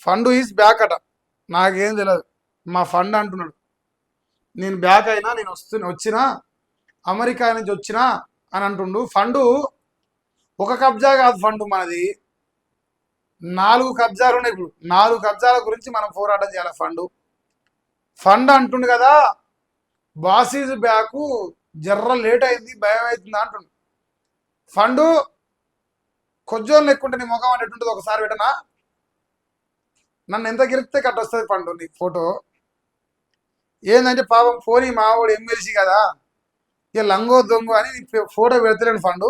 Fund is back అట. నాకేం తెలియదు. మా ఫండ్ అంటున్నాడు. నేను బ్యాక్ అయినా, నేను వచ్చినా అమెరికా నుంచి వచ్చినా అని అంటుండు. ఫండు ఒక కబ్జా కాదు, ఫండు మనది 4 కబ్జాలు ఉన్నాయి. ఇప్పుడు 4 కబ్జాల గురించి మనం పోరాటం చేయాలి. ఫండ్ అంటుండు కదా, బాస్ ఈజ్ బ్యాక్, జర్ర లేట్ అయింది, భయం అవుతుంది అంటుండు. ఫండు కొంచెం లెక్కుంటే నీ ముఖం అనేటుంటుంది. ఒకసారి పెట్టనా, నన్ను ఎంత గెలిపితే కట్టొస్తుంది ఫండు నీ ఫోటో. ఏంటంటే పాపం పోనీ మావాడు ఎమ్మెల్సీ కదా, ఇక లంగో దొంగ అని ఫోటో పెడతలేను ఫండు.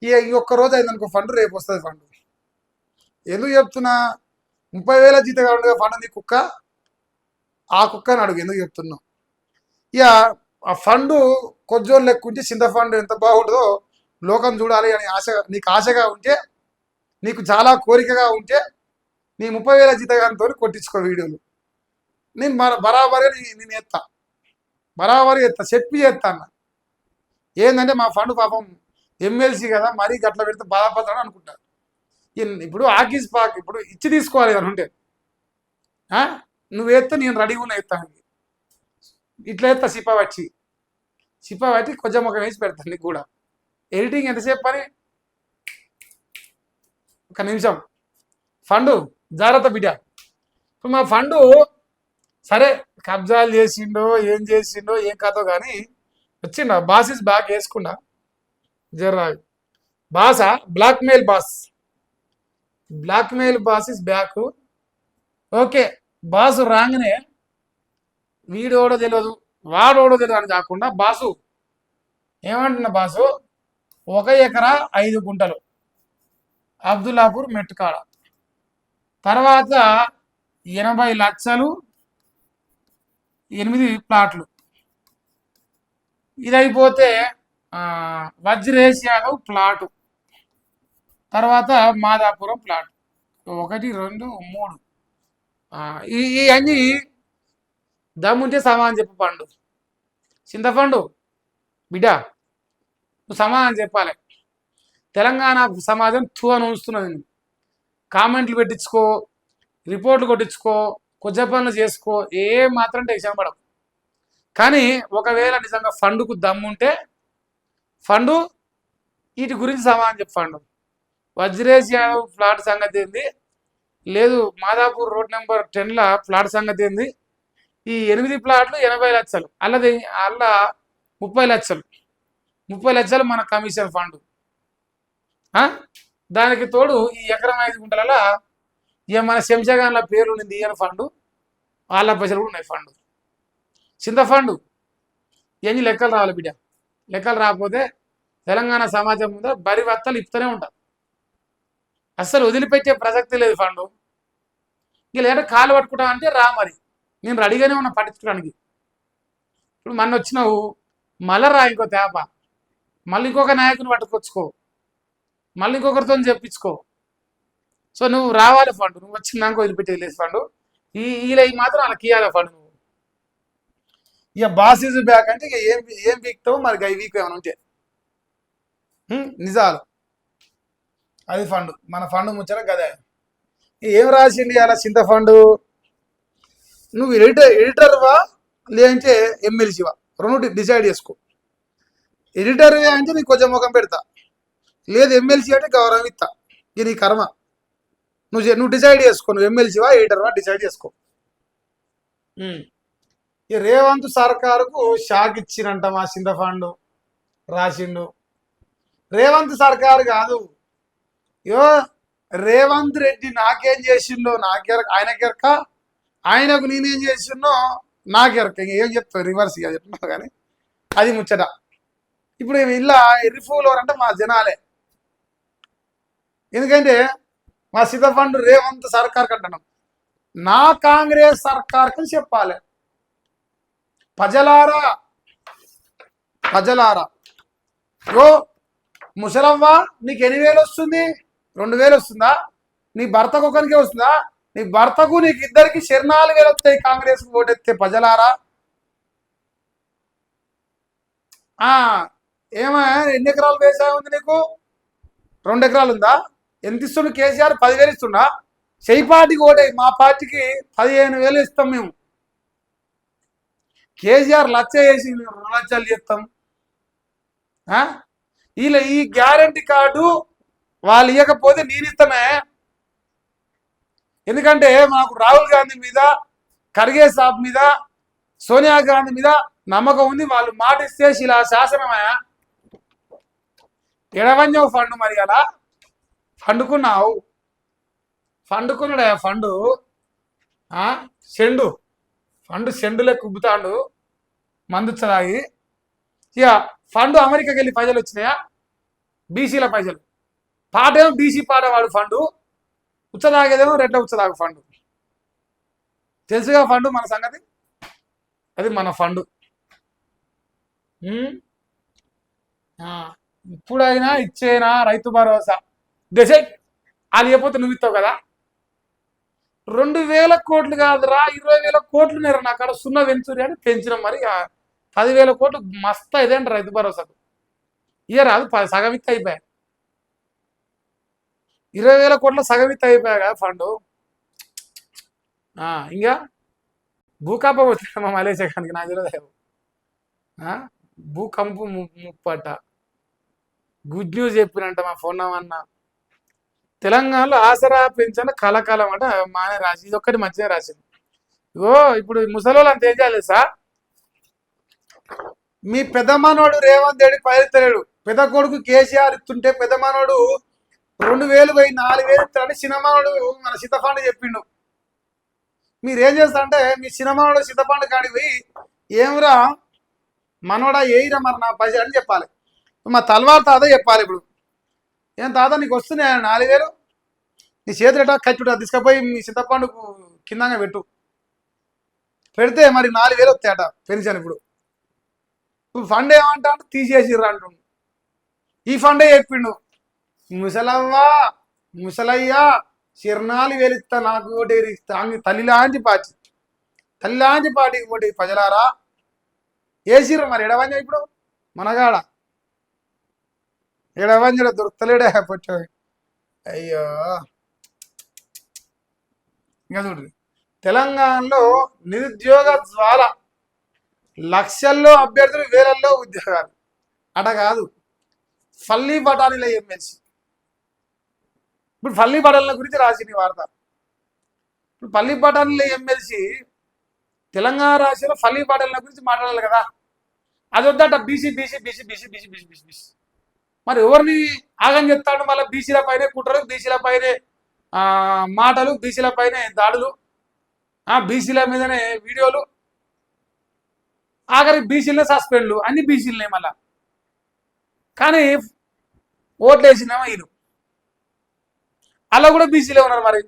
ఇక ఇంకొక రోజు అయిందనుకో ఫండు, రేపు వస్తుంది ఫండు. ఎందుకు చెప్తున్నా, 30,000 జీతం కావాలి ఫండ్ నీ కుక్క, ఆ కుక్కని అడుగు ఎందుకు చెప్తున్నావు. ఇక ఆ ఫండు కొంచెం లెక్కుంటే చింత ఫండ్ ఎంత బాగుంటుందో లోకం చూడాలి అని నీకు ఆశగా ఉంటే, నీకు చాలా కోరికగా ఉంటే, నీ 30,000 జీతగానితో కొట్టించుకో వీడియోలు. నేను బరాబరే నేను బరాబరి చెప్పి చేస్తా అన్న. ఏంటంటే మా ఫండ్ పాపం ఎమ్మెల్సీ కదా, మరీ గట్ల పెడితే బాధపడతాడు అనుకుంటారు. ఇప్పుడు ఆకీస్ పాక్ ఇప్పుడు ఇచ్చి తీసుకోవాలి అని ఉంటే, నువ్వు ఎత్తే నేను రెడీగా ఉన్న ఎత్తాను. ఇట్లా ఎత్తా సిప్ప పట్టి కొంచెం ఒక వేసి పెడతాను. నీకు కూడా ఎడిటింగ్ ఎంతసేపు పని, 1 నిమిషం. ఫండు జాగ్రత్త బిడ్డ. ఇప్పుడు మా ఫండు సరే కబ్జాలు చేసిండో ఏం చేసిండో ఏం కాదో కానీ వచ్చిండ. బాస్ ఇస్ బ్యాక్ వేసుకున్నా జర్రా. బాసా blackmail boss is back. Okay, boss రాగానే వీడోడో తెలియదు వాడోడో తెలియదు అని కాకుండా బాసు ఏమంటున్నా, బాసు 1 ఎకరా 5 గుంటలు అబ్దుల్లాపూర్ మెట్టుకాడ, తర్వాత 80 లక్షలు 8 ప్లాట్లు. ఇది అయిపోతే వజ్రేష్ యాదవ్ ప్లాటు, తర్వాత మాదాపురం ప్లాట్ 1, 2, 3. ఈ అన్ని దమ్ముంటే సమానం చెప్పు పండు. చింతపండు బిడ్డ, నువ్వు సమాధానం చెప్పాలి. తెలంగాణ సమాజం అని ఉంచుతున్నది. కామెంట్లు పెట్టించుకో, రిపోర్ట్లు కొట్టించుకో, కొద్ది పనులు చేసుకో, ఏ మాత్రం టెన్షన్ పడవు. కానీ ఒకవేళ నిజంగా ఫండుకు దమ్ముంటే ఫండు వీటి గురించి సమాధానం చెప్పు. ఫండు వజ్రేష్ యాదవ్ ఫ్లాట్ సంగతి ఏంది, లేదు మాదాపూర్ రోడ్ నెంబర్ 10ల ఫ్లాట్ సంగతి ఏంది, ఈ 8 ప్లాట్లు 80 లక్షలు, అల్ల 30 లక్షలు, 30 లక్షలు మన కమిషన్ ఫండ్. దానికి తోడు ఈ ఎకరం 5 గుంటల ఇక మన శంషగాన్ల పేర్లు ఉంది ఇయ్యని ఫండు, వాళ్ళ పైసలు కూడా ఉన్నాయి ఫండు. చింతఫండు ఎన్ని లెక్కలు రావాలి బిడ్డ. లెక్కలు రాకపోతే తెలంగాణ సమాజం మీద బరి వత్తలు ఇప్పుతూనే ఉంటారు. అస్సలు వదిలిపెట్టే ప్రసక్తి లేదు ఫండు. ఇక లేదా కాలు పట్టుకుంటా అంటే రా, మరి నేను రెడీగానే ఉన్నా పట్టించుకోవడానికి. ఇప్పుడు మొన్న వచ్చినావు, మళ్ళా రా ఇంకో తేప, మళ్ళీ ఇంకొక నాయకుని పట్టుకొచ్చుకో, మళ్ళీ ఇంకొకరితో చెప్పించుకో. సో నువ్వు రావాలి ఫండ్, నువ్వు వచ్చిందాక వదిలిపెట్టేది లేదు ఫండ్. వీళ్ళ మాత్రం వాళ్ళకి ఇవ్వాలి ఫండ్. నువ్వు ఇక బాస్ ఈజ్ బ్యాక్ అంటే ఇక ఏం వీక్తావు మరి, గై వీక్ ఏమైనా ఉంటే నిజాలు. అది ఫండ్, మన ఫండ్ ముచ్చట గదే. ఏం రాసిండి అలా చింతఫండు, నువ్వు ఎడిటర్వా లేదంటే ఎమ్మెల్సీవా, 2 డిసైడ్ చేసుకో. ఎడిటర్ అంటే నీకు కొంచెం ముఖం పెడతా, లేదు ఎమ్మెల్సీ అంటే గౌరవం ఇస్తా. ఇది నీ కర్మ, నువ్వు డిసైడ్ చేసుకో. నువ్వు ఎమ్మెల్సీవా ఎడిటర్వా డిసైడ్ చేసుకో. ఈ రేవంత్ సర్కారుకు షాక్ ఇచ్చినంట మా చింతఫండు రాసిండు. రేవంత్ సర్కారు కాదు, రేవంత్ రెడ్డి నాకేం చేసిండో ఆయనకెరక, ఆయనకు నేనేం చేసిండో నాకెరక. ఏం చెప్తావు, రివర్స్ ఇక చెప్తున్నావు కానీ అది ముచ్చట. ఇప్పుడు ఇలా ఎర్రిఫూలో అంటే మా జనాలే. ఎందుకంటే మా చింతఫండు రేవంత్ సర్కార్ కంటున్నాం, నా కాంగ్రెస్ సర్కార్కి చెప్పాలి. ప్రజలారా ముసలవ్వ నీకు 8,000 వస్తుంది, 2,000 వస్తుందా, నీ భర్తకు ఒకరికే వస్తుందా, నీ భర్తకు నీకు ఇద్దరికి 4,000 వస్తాయి కాంగ్రెస్ ఓటెత్తే. ప్రజలారా ఎన్ని ఎకరాలు వ్యవసాయం ఉంది నీకు? 2 ఎకరాలు ఉందా? ఎంత ఇస్తుండు కేసీఆర్? 10,000 ఇస్తుండా? చెయ్యి పార్టీకి ఓటే, మా పార్టీకి 15,000 ఇస్తాం మేము. కేసీఆర్ లచ్చ వేసి 2 లక్షలు చేస్తాం. వీళ్ళ ఈ గ్యారంటీ కార్డు వాళ్ళు ఇవ్వకపోతే నేను ఇస్తామే. ఎందుకంటే మాకు రాహుల్ గాంధీ మీద, ఖర్గే సాబ్ మీద, సోనియా గాంధీ మీద నమ్మకం ఉంది. వాళ్ళు మాట ఇస్తే ఇలా శాసనమయా ఎడవంజవు ఫండ్ మరి అలా ఫండుకున్నావు. ఫండుకున్నాడా ఫండు సెండు సెండులే కుబ్బుతాడు మందుచ్చలాగి. ఇక ఫండ్ అమెరికాకి వెళ్ళి పైసలు వచ్చినాయా, బీసీల పైసలు. పాటేమో బీసీ పాట వాడు ఫండు, ఉచ్చదాగేదేమో రెడ్ల ఉచ్చదాగు ఫండు. తెలుసుగా ఫండు మన సంగతి, అది మన ఫండు. ఇప్పుడైనా ఇచ్చేనా రైతు భరోసా దశ వాళ్ళు ఇవ్వకపోతే నువ్వు ఇస్తావు కదా. 2,000 కోట్లు కాదురా, 20,000 కోట్లు నేరు నా కాడ సున్నా వెంచురి అని పెంచినాం. మరి 10,000 కోట్లు మస్తు ఇదేంటి రైతు భరోసాకు. రాదు సగం ఇత్త అయిపోయా, 20,000 కోట్ల సగం ఇత్త అయిపోయా కదా ఫండు. ఇంకా భూకంప వచ్చిన మా మలేషియానికి నాకు తెలియదు. భూకంపు ముప్పట గుడ్ న్యూస్ చెప్పినంట మా ఫోన్ అన్న. తెలంగాణలో ఆసరా పెంచిన కలకాలం అంటే మానే రాసి, ఇది ఒక్కటి మంచిగా రాసింది. ఇగో ఇప్పుడు ముసలోళ్ళు అంత ఏం చేయాలి సార్, మీ పెద్దమానోడు రేవంత్ రెడ్డి పైరుతలేడు, పెద్ద కొడుకు కేసీఆర్ ఇస్తుంటే పెద్దమానోడు 2,000 పోయి 4,000 ఇస్తాడని సినిమానోడు మన చింతపండు చెప్పిండు. మీరేం చేస్తా అంటే మీ సినిమానోడు చింతపండు కాడికి పోయి ఏమిరా మనోడా ఏయిరా మరి నా పైసలు అని చెప్పాలి. మా తలవారు తాత చెప్పాలి. ఇప్పుడు ఏం తాత నీకు వస్తున్నాయా 4,000, నీ చేతులట కచ్చుట తీసుకపోయి మీ చింతపండుకు కిందంగా పెడితే మరి 4,000 వస్తాయట పెన్షన్. ఇప్పుడు ఫండ్ ఏమంటా అంటే తీసేసిర్రు అంటుండు. ఈ ఫండే చెప్పిండు, ముసలయ్యా చిరణాలు వెలిస్తా నాకు ఓటే తల్లిలాంటి పాటికి ఓటే ప్రజలారా వేసిర్రు. మరి ఎడవంజ ఇప్పుడు మనగాడ ఎడవంజడ దొరుకుతలేడే పొచ్చో. అయ్యో ఇంకా చూడండి, తెలంగాణలో నిరుద్యోగ జ్వాల, లక్షల్లో అభ్యర్థులు, వేలల్లో ఉద్యోగాలు అట కాదు. ఫల్లీ బఠానీల ఎమ్మెల్సీ. ఇప్పుడు ఫల్లీ బఠానీల గురించి రాసింది వార్త. ఇప్పుడు ఫల్లీ బఠానీల ఎమ్మెల్సీ తెలంగాణ రాష్ట్రంలో ఫల్లీ బఠానీల గురించి మాట్లాడాలి కదా. అది వద్దట BC BC BC BC BC BC BC BC. మరి ఎవరిని ఆగం చెప్తాడు, మళ్ళీ బీసీల పైనే కుట్రలు, బీసీల పైనే మాటలు, బీసీల పైనే దాడులు, బీసీల మీదనే వీడియోలు, ఆఖరి బీసీలనే సస్పెండ్లు, అన్ని బీసీలనే మళ్ళా. కానీ ఓట్లు వేసినామా వీళ్ళు, అలా కూడా బీసీలే ఉన్నారు. మరి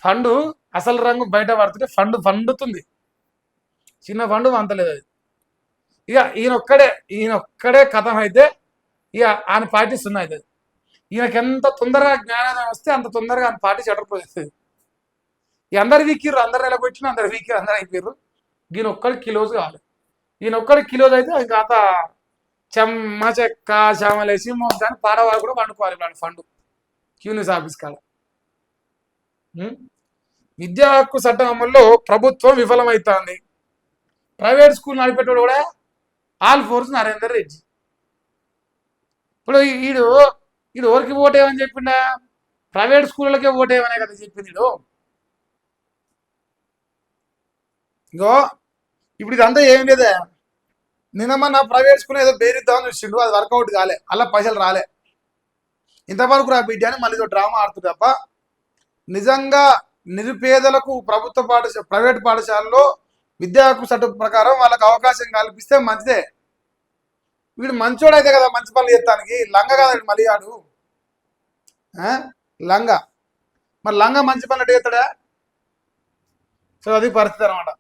ఫండు అసలు రంగు బయట పడుతుంటే ఫండుతుంది, చిన్న ఫండు అంతలేదు అది. ఇక ఈయనొక్కడే కథం అయితే ఇక ఆయన పార్టీ సున్నా అవుతుంది. ఈయనకి ఎంత తొందరగా జ్ఞానోదయం వస్తే అంత తొందరగా ఆయన పార్టీ చెడపోతుంది. అందరు వీక్కిర్రు, అందరు నిలబెట్టిన అందరు వీక్కిర్రు, అందరు అయిపోయారు. ఈయన ఒక్కడికి కిలోస్ కావాలి. ఈయన ఒక్కడికి కిలోస్ అయితే ఇంకా అంత చెమ్మ చెక్క చామలేసి దాన్ని పాడవాళ్ళు కూడా పండుకోవాలి. ఇప్పుడు ఫండు క్యూనిస్ ఆఫీస్ కాడ. విద్యా హక్కు చట్టం అమల్లో ప్రభుత్వం విఫలమవుతోంది. ప్రైవేట్ స్కూల్ నడిపేటోడు కూడా ఆల్ ఫోర్స్ నరేందర్ రెడ్డి. ఇప్పుడు వీడు ఎవరికి ఓటేయమని చెప్పిండా, ప్రైవేట్ స్కూళ్ళకే ఓటేయమనే కదా చెప్పింది. ఇగో ఇప్పుడు ఇదంతా ఏం లేదా, నిన్నమన్నా ప్రైవేట్ స్కూల్ ఏదో బేరిద్దామని చూసిండు, అది వర్కౌట్ కాలే, అలా పైసలు రాలే. ఇంతవరకు రా బిడ్డ అని మళ్ళీ డ్రామా ఆడుతుంది తప్ప నిజంగా నిరుపేదలకు ప్రైవేట్ పాఠశాలలో విద్యా హక్కు చట్టం ప్రకారం వాళ్ళకి అవకాశం కల్పిస్తే మంచిదే. వీడు మంచోడైతే కదా మంచి పనులు చేస్తానికి, లంగ కదా మళ్ళీ ఆడు లంగ. మరి లంగ మంచి పనులు చేస్తాడా? సో అది పరిస్థితి అనమాట.